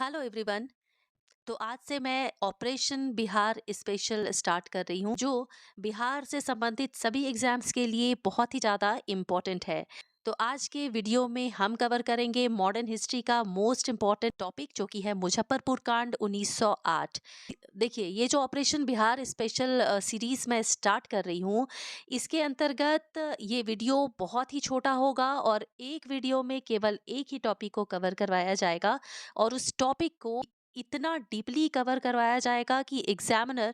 Hello everyone. तो आज से मैं ऑपरेशन बिहार स्पेशल स्टार्ट कर रही हूँ जो बिहार से संबंधित सभी एग्जाम्स के लिए बहुत ही ज़्यादा इम्पोर्टेंट है। तो आज के वीडियो में हम कवर करेंगे मॉडर्न हिस्ट्री का मोस्ट इम्पॉर्टेंट टॉपिक जो कि है मुजफ्फरपुर कांड 1908। देखिए, ये जो ऑपरेशन बिहार स्पेशल सीरीज मैं स्टार्ट कर रही हूँ, इसके अंतर्गत ये वीडियो बहुत ही छोटा होगा और एक वीडियो में केवल एक ही टॉपिक को कवर करवाया जाएगा और उस टॉपिक को इतना डीपली कवर करवाया जाएगा कि एग्जामिनर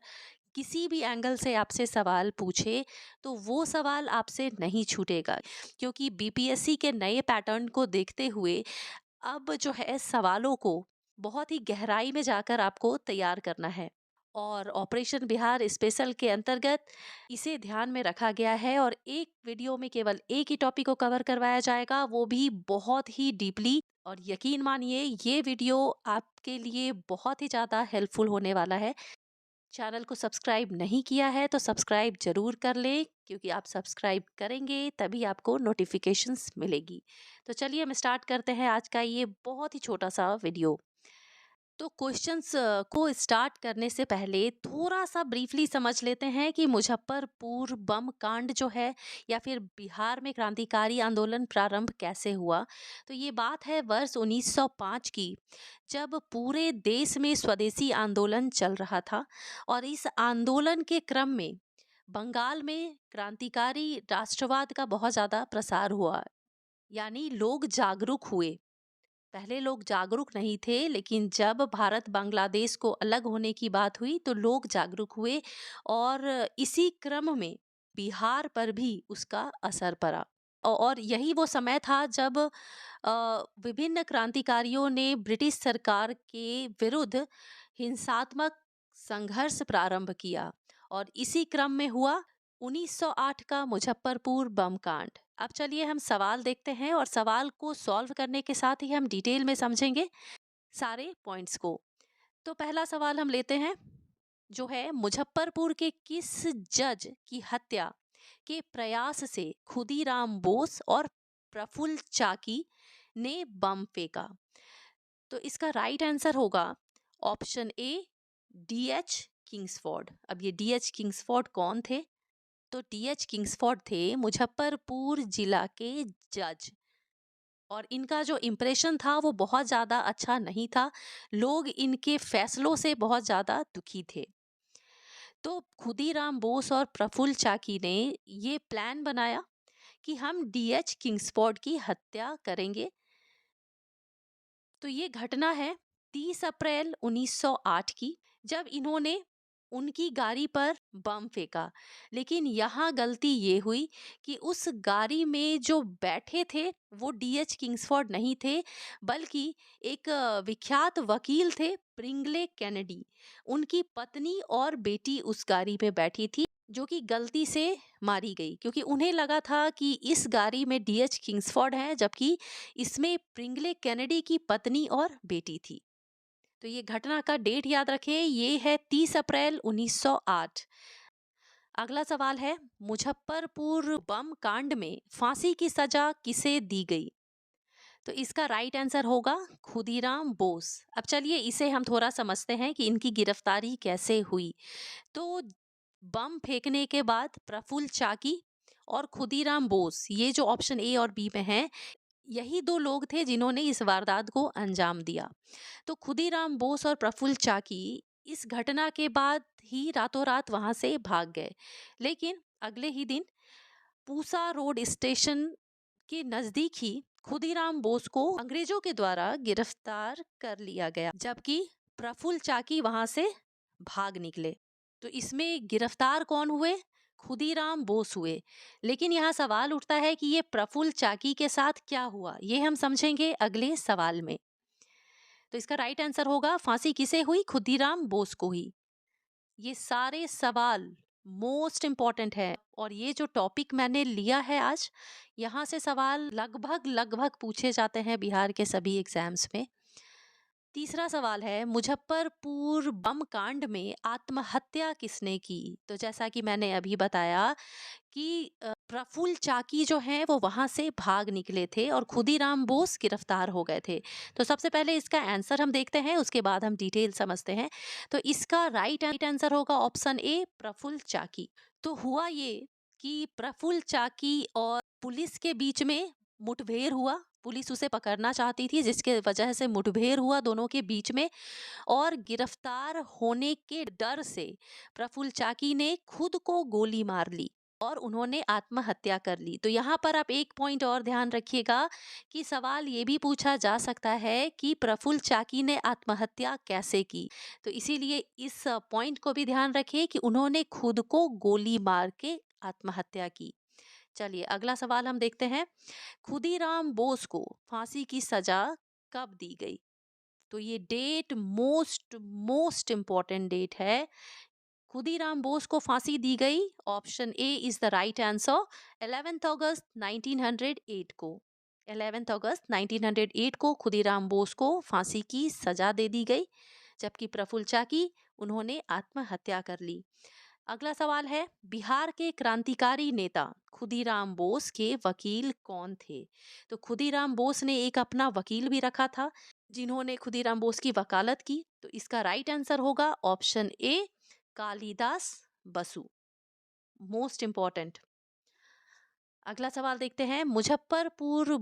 किसी भी एंगल से आपसे सवाल पूछे तो वो सवाल आपसे नहीं छूटेगा, क्योंकि बीपीएससी के नए पैटर्न को देखते हुए अब जो है सवालों को बहुत ही गहराई में जाकर आपको तैयार करना है। और ऑपरेशन बिहार स्पेशल के अंतर्गत इसे ध्यान में रखा गया है और एक वीडियो में केवल एक ही टॉपिक को कवर करवाया जाएगा, वो भी बहुत ही डीपली। और यकीन मानिए ये वीडियो आपके लिए बहुत ही ज़्यादा हेल्पफुल होने वाला है। चैनल को सब्सक्राइब नहीं किया है तो सब्सक्राइब जरूर कर लें, क्योंकि आप सब्सक्राइब करेंगे तभी आपको नोटिफिकेशंस मिलेगी। तो चलिए हम स्टार्ट करते हैं आज का ये बहुत ही छोटा सा वीडियो। तो क्वेश्चंस को स्टार्ट करने से पहले थोड़ा सा ब्रीफली समझ लेते हैं कि मुजफ्फरपुर बम कांड जो है या फिर बिहार में क्रांतिकारी आंदोलन प्रारंभ कैसे हुआ। तो ये बात है वर्ष 1905 की, जब पूरे देश में स्वदेशी आंदोलन चल रहा था और इस आंदोलन के क्रम में बंगाल में क्रांतिकारी राष्ट्रवाद का बहुत ज़्यादा प्रसार हुआ। यानी लोग जागरूक हुए। पहले लोग जागरूक नहीं थे, लेकिन जब भारत बांग्लादेश को अलग होने की बात हुई तो लोग जागरूक हुए और इसी क्रम में बिहार पर भी उसका असर पड़ा। और यही वो समय था जब विभिन्न क्रांतिकारियों ने ब्रिटिश सरकार के विरुद्ध हिंसात्मक संघर्ष प्रारंभ किया और इसी क्रम में हुआ 1908 का मुजफ्फरपुर बम कांड। अब चलिए हम सवाल देखते हैं और सवाल को सॉल्व करने के साथ ही हम डिटेल में समझेंगे सारे पॉइंट्स को। तो पहला सवाल हम लेते हैं, जो है मुजफ्फरपुर के किस जज की हत्या के प्रयास से खुदीराम बोस और प्रफुल्ल चाकी ने बम फेंका। तो इसका राइट आंसर होगा ऑप्शन ए, डीएच किंग्सफोर्ड। अब ये डीएच किंग्सफोर्ड कौन थे? तो डीएच किंग्सफोर्ड थे मुजफ्फरपुर जिला के जज, और इनका जो इम्प्रेशन था वो बहुत ज़्यादा अच्छा नहीं था। लोग इनके फैसलों से बहुत ज़्यादा दुखी थे। तो खुदीराम बोस और प्रफुल्ल चाकी ने ये प्लान बनाया कि हम डीएच किंग्सफोर्ड की हत्या करेंगे। तो ये घटना है 30 अप्रैल 1908 की, जब इन्होंने उनकी गाड़ी पर बम फेंका। लेकिन यहाँ गलती ये हुई कि उस गाड़ी में जो बैठे थे वो डीएच किंग्सफोर्ड नहीं थे, बल्कि एक विख्यात वकील थे प्रिंगले कैनेडी। उनकी पत्नी और बेटी उस गाड़ी में बैठी थी, जो कि गलती से मारी गई, क्योंकि उन्हें लगा था कि इस गाड़ी में डीएच किंग्सफोर्ड है, जबकि इसमें प्रिंगले कैनेडी की पत्नी और बेटी थी। तो ये घटना का डेट याद रखें, ये है 30 अप्रैल 1908। अगला सवाल है, मुजफ्फरपुर बम कांड में फांसी की सजा किसे दी गई? तो इसका राइट आंसर होगा खुदीराम बोस। अब चलिए इसे हम थोड़ा समझते हैं कि इनकी गिरफ्तारी कैसे हुई। तो बम फेंकने के बाद प्रफुल्ल चाकी और खुदीराम बोस, ये जो ऑप्शन ए और बी में है, यही दो लोग थे जिन्होंने इस वारदात को अंजाम दिया। तो खुदीराम बोस और प्रफुल्ल चाकी इस घटना के बाद ही रातों रात वहां से भाग गए। लेकिन अगले ही दिन पूसा रोड स्टेशन के नजदीक ही खुदीराम बोस को अंग्रेजों के द्वारा गिरफ्तार कर लिया गया, जबकि प्रफुल्ल चाकी वहां से भाग निकले। तो इसमें गिरफ्तार कौन हुए? खुदीराम बोस हुए। लेकिन यहाँ सवाल उठता है कि ये प्रफुल्ल चाकी के साथ क्या हुआ, ये हम समझेंगे अगले सवाल में। तो इसका राइट आंसर होगा फांसी किसे हुई? खुदीराम बोस को हुई। ये सारे सवाल मोस्ट इम्पॉर्टेंट है और ये जो टॉपिक मैंने लिया है आज, यहाँ से सवाल लगभग लगभग पूछे जाते हैं बिहार के सभी एग्जाम्स में। तीसरा सवाल है, मुजफ्फरपुर बम कांड में आत्महत्या किसने की? तो जैसा कि मैंने अभी बताया कि प्रफुल्ल चाकी जो हैं वो वहाँ से भाग निकले थे और खुदीराम बोस गिरफ्तार हो गए थे। तो सबसे पहले इसका आंसर हम देखते हैं, उसके बाद हम डिटेल समझते हैं। तो इसका राइट आंसर होगा ऑप्शन ए, प्रफुल्ल चाकी। तो हुआ ये कि प्रफुल्ल चाकी और पुलिस के बीच में मुठभेड़ हुआ। पुलिस उसे पकड़ना चाहती थी, जिसके वजह से मुठभेड़ हुआ दोनों के बीच में। और गिरफ्तार होने के डर से प्रफुल्ल चाकी ने खुद को गोली मार ली और उन्होंने आत्महत्या कर ली। तो यहाँ पर आप एक पॉइंट और ध्यान रखिएगा कि सवाल ये भी पूछा जा सकता है कि प्रफुल्ल चाकी ने आत्महत्या कैसे की। तो इसीलिए इस पॉइंट को भी ध्यान रखिए कि उन्होंने खुद को गोली मार के आत्महत्या की। चलिए अगला सवाल हम देखते हैं। खुदीराम बोस को फांसी की सजा कब दी गई? तो ये date most most important date है। खुदीराम बोस को फांसी दी गई, option A is the right answer, 11 अगस्त 1908 को। 11 अगस्त 1908 को खुदीराम बोस को फांसी की सजा दे दी गई, जबकि प्रफुल्ल चाकी उन्होंने आत्महत्या कर ली। अगला सवाल है, बिहार के क्रांतिकारी नेता खुदीराम बोस के वकील कौन थे? तो खुदीराम बोस ने एक अपना वकील भी रखा था, जिन्होंने खुदीराम बोस की वकालत की। तो इसका राइट आंसर होगा option A, Kalidas Basu. Most important. अगला सवाल देखते हैं, मुजफ्फरपुर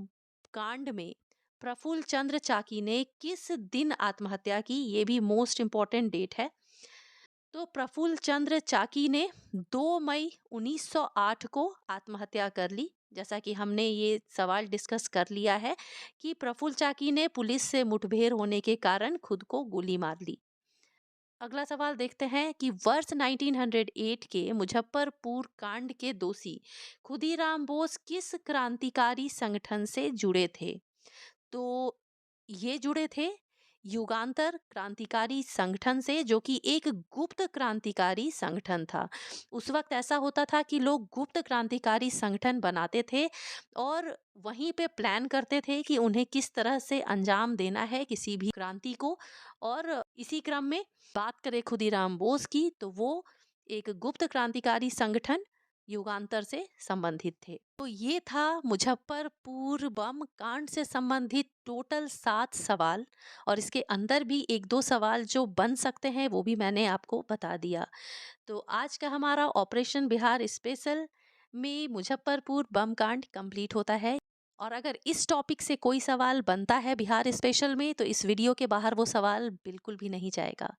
कांड में प्रफुल्ल चंद्र चाकी ने किस दिन आत्महत्या की? ये भी मोस्ट इंपॉर्टेंट डेट है। तो प्रफुल्ल चंद्र चाकी ने 2 मई 1908 को आत्महत्या कर ली। जैसा कि हमने ये सवाल डिस्कस कर लिया है कि प्रफुल्ल चाकी ने पुलिस से मुठभेड़ होने के कारण खुद को गोली मार ली। अगला सवाल देखते हैं कि वर्ष 1908 के मुजफ्फरपुर कांड के दोषी खुदीराम बोस किस क्रांतिकारी संगठन से जुड़े थे? तो ये जुड़े थे युगांतर क्रांतिकारी संगठन से, जो कि एक गुप्त क्रांतिकारी संगठन था। उस वक्त ऐसा होता था कि लोग गुप्त क्रांतिकारी संगठन बनाते थे और वहीं पे प्लान करते थे कि उन्हें किस तरह से अंजाम देना है किसी भी क्रांति को। और इसी क्रम में बात करें खुदीराम बोस की, तो वो एक गुप्त क्रांतिकारी संगठन युगांतर से संबंधित थे। तो ये था मुजफ्फरपुर बम कांड से संबंधित टोटल 7 सवाल, और इसके अंदर भी एक दो सवाल जो बन सकते हैं वो भी मैंने आपको बता दिया। तो आज का हमारा ऑपरेशन बिहार स्पेशल में मुजफ्फरपुर बम कांड कंप्लीट होता है। और अगर इस टॉपिक से कोई सवाल बनता है बिहार स्पेशल में, तो इस वीडियो के बाहर वो सवाल बिल्कुल भी नहीं जाएगा।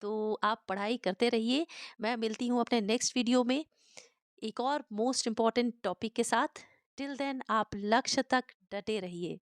तो आप पढ़ाई करते रहिए। मैं मिलती हूँ अपने नेक्स्ट वीडियो में एक और मोस्ट इम्पॉर्टेंट टॉपिक के साथ। टिल देन आप लक्ष्य तक डटे रहिए।